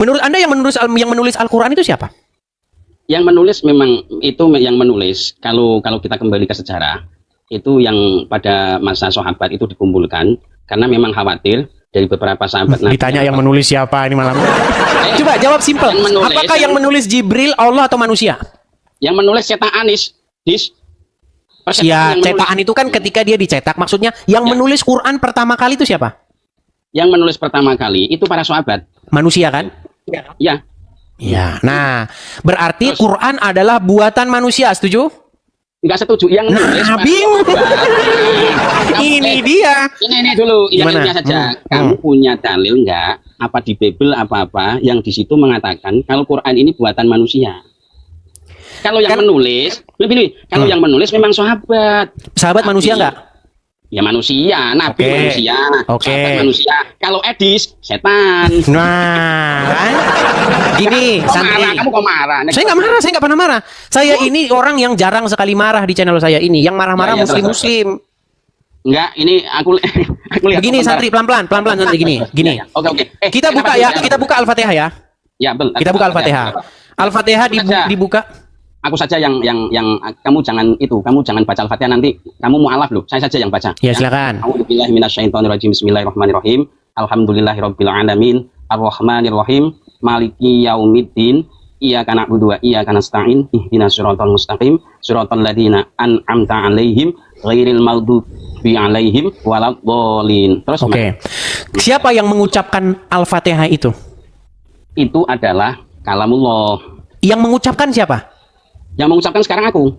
Menurut Anda yang menulis Al-Qur'an itu siapa? Yang menulis memang itu yang menulis. Kalau kita kembali ke sejarah, itu yang pada masa sahabat itu dikumpulkan karena memang khawatir dari beberapa sahabat. Ditanya yang menulis siapa ini malam. Coba jawab simpel. Apakah yang menulis Jibril, Allah atau manusia? Yang menulis cetakan Ya, cetakan itu kan ketika dia dicetak. Maksudnya yang menulis Quran pertama kali itu siapa? Yang menulis pertama kali itu para sahabat. Manusia kan? Ya. Ya. Nah, berarti Quran adalah buatan manusia, setuju? Enggak setuju. Yang menulis bingung. Ini dia. Ini dulu. Yang ini saja. Kamu punya dalil enggak? Apa di Bible apa-apa yang di situ mengatakan kalau Quran ini buatan manusia? Kalau yang menulis, kalau yang menulis memang sahabat. Sahabat manusia enggak? Ya manusia, nabi manusia, sahabat manusia. Kalau Edis, setan. Nah, kan? Gini, Santri. Kamu kok marah? Saya nggak marah, saya nggak pernah marah. Saya ini orang yang jarang sekali marah di channel saya ini. Yang marah-marah muslim-muslim. Enggak, ini aku lihat. Begini, Santri, pelan-pelan Santri, gini. Oke. Kita buka ya, kita buka Al-Fatihah ya. Ya, betul. Kita buka Al-Fatihah. Al-Fatihah dibuka. Aku saja yang kamu jangan baca Al-Fatihah, nanti kamu mualaf loh. Saya saja yang baca. Ya, silakan. A'udzubillahi minasyaitonirrajim. Bismillahirrahmanirrahim. Alhamdulillahirabbil alamin. Arrahmanirrahim. Maliki yaumiddin. Iyyaka na'budu wa iyyaka nasta'in. Ihdinas siratal mustaqim. Siratal ladzina an'amta 'alaihim ghairil maghdubi 'alaihim waladdallin. Terus Oke. Siapa yang mengucapkan Al-Fatihah itu? Itu adalah kalamullah. Yang mengucapkan siapa? Yang mengucapkan sekarang aku.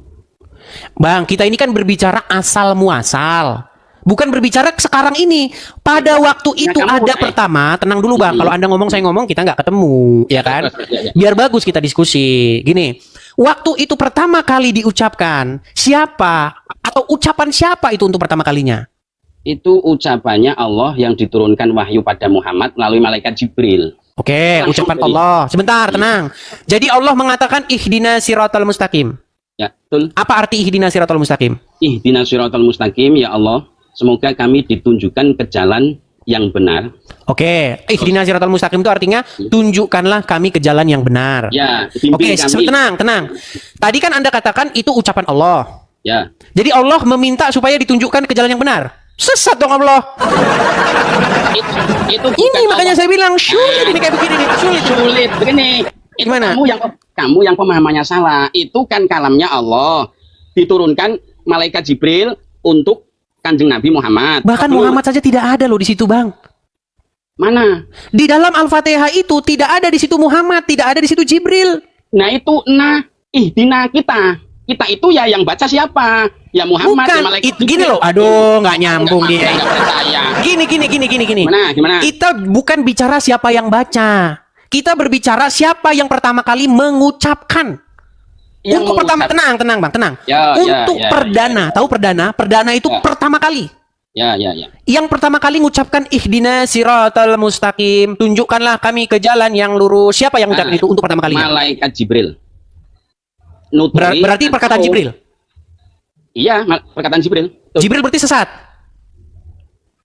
Bang, kita ini kan berbicara asal muasal. Bukan berbicara sekarang ini. Pada waktu itu ada pertama, tenang dulu Bang. Kalau Anda ngomong, saya ngomong, kita nggak ketemu, ya kan? Biar bagus kita diskusi. Gini, waktu itu pertama kali diucapkan, siapa? Atau ucapan siapa itu untuk pertama kalinya? Itu ucapannya Allah yang diturunkan wahyu pada Muhammad melalui malaikat Jibril. Oke, ucapan Allah. Sebentar, tenang. Jadi Allah mengatakan ihdinas siratal mustaqim. Ya, betul. Apa arti ihdinas siratal mustaqim? Ihdinas siratal mustaqim, ya Allah, semoga kami ditunjukkan ke jalan yang benar. Oke, ihdinas siratal mustaqim itu artinya tunjukkanlah kami ke jalan yang benar. Ya, Oke, tenang. Tadi kan Anda katakan itu ucapan Allah. Ya. Jadi Allah meminta supaya ditunjukkan ke jalan yang benar. Sesat dong Allah. Itu ini makanya saya bilang sulit ini kayak begini nih, sulit begini. Gimana? Kamu yang pemahamannya salah. Itu kan kalamnya Allah diturunkan malaikat Jibril untuk Kanjeng Nabi Muhammad. Bahkan Muhammad saja tidak ada loh di situ, Bang. Mana? Di dalam Al-Fatihah itu tidak ada di situ Muhammad, tidak ada di situ Jibril. Nah itu ihdina kita. Kita itu ya yang baca siapa? Ya Muhammad. Bukan, gini loh. Aduh, nggak nyambung dia. Gini. Gimana? Kita bukan bicara siapa yang baca. Kita berbicara siapa yang pertama kali mengucapkan. Untuk pertama, tenang Bang, tenang. Perdana, tahu perdana? Perdana itu pertama kali. Ya. Yang pertama kali mengucapkan ihdinas siratal mustaqim, tunjukkanlah kami ke jalan yang lurus. Siapa yang mengucapkan itu untuk pertama kalinya? Malaikat Jibril. Berarti perkataan Jibril. Iya, perkataan Jibril. Jibril berarti sesat.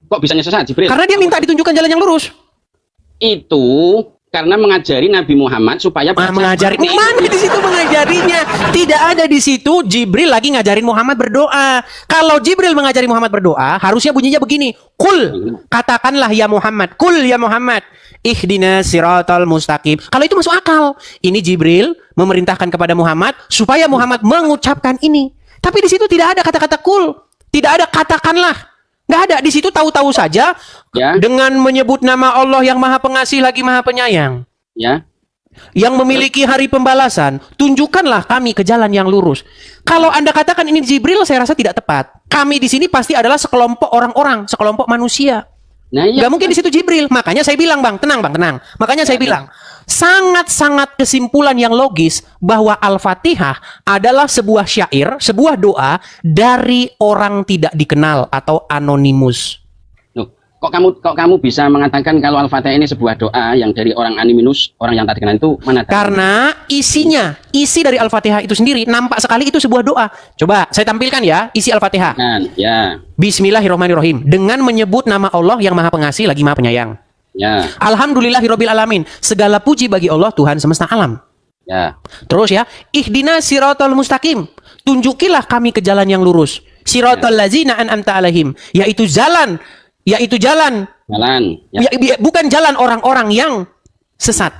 Kok bisanya sesat Jibril? Karena dia minta ditunjukkan jalan yang lurus. Itu karena mengajari Nabi Muhammad supaya mengajari. Mana di situ mengajarinya? Tidak ada di situ Jibril lagi ngajarin Muhammad berdoa. Kalau Jibril mengajari Muhammad berdoa, harusnya bunyinya begini. Kul, katakanlah ya Muhammad. Kul ya Muhammad. Ihdinas siratal mustaqim. Kalau itu masuk akal. Ini Jibril memerintahkan kepada Muhammad supaya Muhammad mengucapkan ini. Tapi di situ tidak ada kata-kata kul. Tidak ada katakanlah. Nggak ada. Di situ tahu-tahu saja dengan menyebut nama Allah yang Maha Pengasih lagi Maha Penyayang. Ya. Yang memiliki hari pembalasan, tunjukkanlah kami ke jalan yang lurus. Kalau Anda katakan ini Jibril, saya rasa tidak tepat. Kami di sini pasti adalah sekelompok orang-orang, sekelompok manusia. Nah, nggak mungkin di situ Jibril. Makanya saya bilang, Bang, tenang. Makanya saya bilang, sangat-sangat kesimpulan yang logis bahwa Al-Fatihah adalah sebuah syair, sebuah doa dari orang tidak dikenal atau anonimus. Loh, kok kamu bisa mengatakan kalau Al-Fatihah ini sebuah doa yang dari orang anonimus, orang yang tak dikenal itu mana? Karena isi dari Al-Fatihah itu sendiri nampak sekali itu sebuah doa. Coba saya tampilkan ya isi Al-Fatihah. Ya. Bismillahirrahmanirrahim. Dengan menyebut nama Allah yang Maha Pengasih lagi Maha Penyayang. Ya. Alhamdulillahirabbil alamin. Segala puji bagi Allah Tuhan semesta alam. Ya. Terus ya, ihdinas siratal mustaqim. Tunjukilah kami ke jalan yang lurus. Siratal ladzina an'amta alaihim, yaitu jalan Jalan. Ya. bukan jalan orang-orang yang sesat.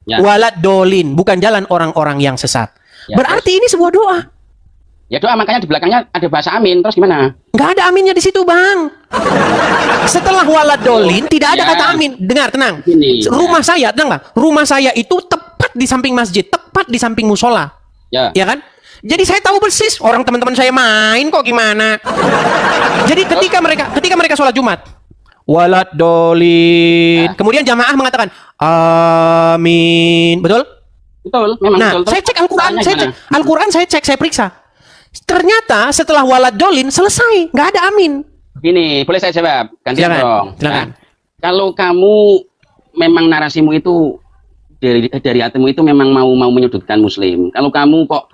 Ya. Walad dolin, bukan jalan orang-orang yang sesat. Ya, Berarti ini sebuah doa. Ya doa, makanya di belakangnya ada bahasa amin. Terus gimana? Nggak ada aminnya di situ, Bang. Setelah walad dolin tidak ada Ya. kata amin. Dengar, tenang. Gini. Rumah saya, tenang, Bang. Rumah saya itu tepat di samping masjid, tepat di samping musola. Ya. Ya kan? Jadi saya tahu persis orang teman-teman saya main kok gimana. Jadi ketika mereka sholat Jumat, walad dolin. Kemudian jamaah mengatakan amin. Betul? Betul, memang Nah, betul. saya cek Al-Quran, Caranya saya cek gimana? Al-Quran, saya periksa. Ternyata setelah walad dolin selesai, nggak ada amin. Gini, boleh saya jawab? Gantian Silakan, dong. silakan. Nah, kalau kamu memang narasimu itu dari hatimu itu memang mau menyudutkan Muslim. Kalau kamu kok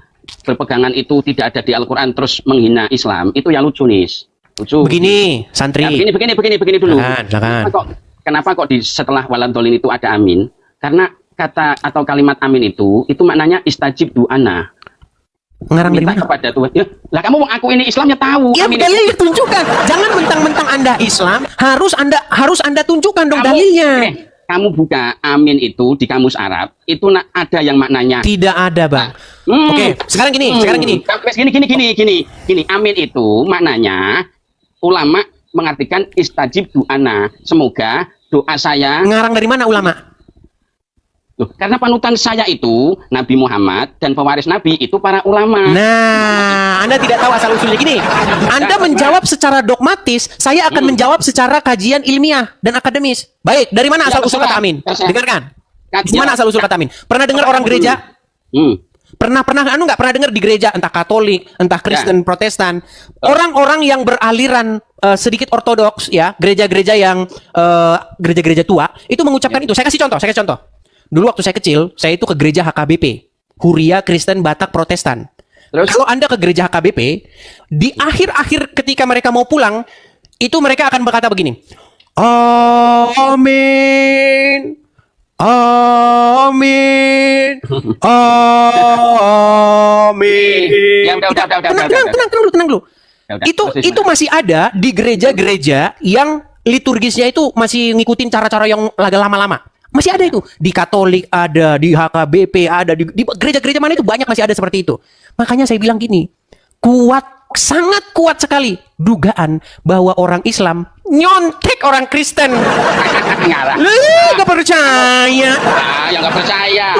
berpegangan itu tidak ada di Al-Quran terus menghina Islam, itu ya lucu nih. Lucu. Begini, santri. Ya, begini dulu. Silakan. Kenapa kok di setelah walad dolin itu ada amin? Karena kata atau kalimat amin itu maknanya istajib du'ana. Ngarang dari Minta mana? kepada Tuhan. Ya, lah kamu mengaku ini Islamnya tahu. Ya amin dalilnya tunjukkan. Jangan mentang-mentang Anda Islam, harus Anda tunjukkan dong dalilnya. Kamu buka amin itu di kamus Arab, itu ada yang maknanya. Tidak ada, Bang. Oke, sekarang gini. Gini, amin itu maknanya ulama mengartikan istajib du'ana. Semoga doa saya. Ngarang dari mana ulama? Loh, karena panutan saya itu Nabi Muhammad dan pewaris Nabi itu para ulama. Nah, Anda tidak tahu asal usulnya gini. Anda menjawab secara dogmatis, saya akan menjawab secara kajian ilmiah dan akademis. Baik, dari mana asal usul kata amin? Dengarkan. Di mana asal usul kata amin? Pernah dengar orang gereja? Pernah nggak pernah dengar di gereja, entah Katolik, entah Kristen, Protestan, orang-orang yang beraliran sedikit ortodoks, ya, gereja-gereja yang gereja-gereja tua itu mengucapkan itu. Saya kasih contoh. Dulu waktu saya kecil, saya itu ke gereja HKBP, Huria Kristen Batak Protestan. Terus? Kalau Anda ke gereja HKBP, di akhir-akhir ketika mereka mau pulang, itu mereka akan berkata begini, amin, amin, amin. Ya udah. Tenang dulu. Ya udah, Itu masih ada di gereja-gereja yang liturgisnya itu masih ngikutin cara-cara yang lama-lama. Masih ada itu. Di Katolik ada, di HKBP ada, di gereja-gereja mana itu banyak masih ada seperti itu. Makanya saya bilang gini, sangat kuat sekali dugaan bahwa orang Islam nyontek orang Kristen. Ngarang. Gak percaya. Yang nggak percaya.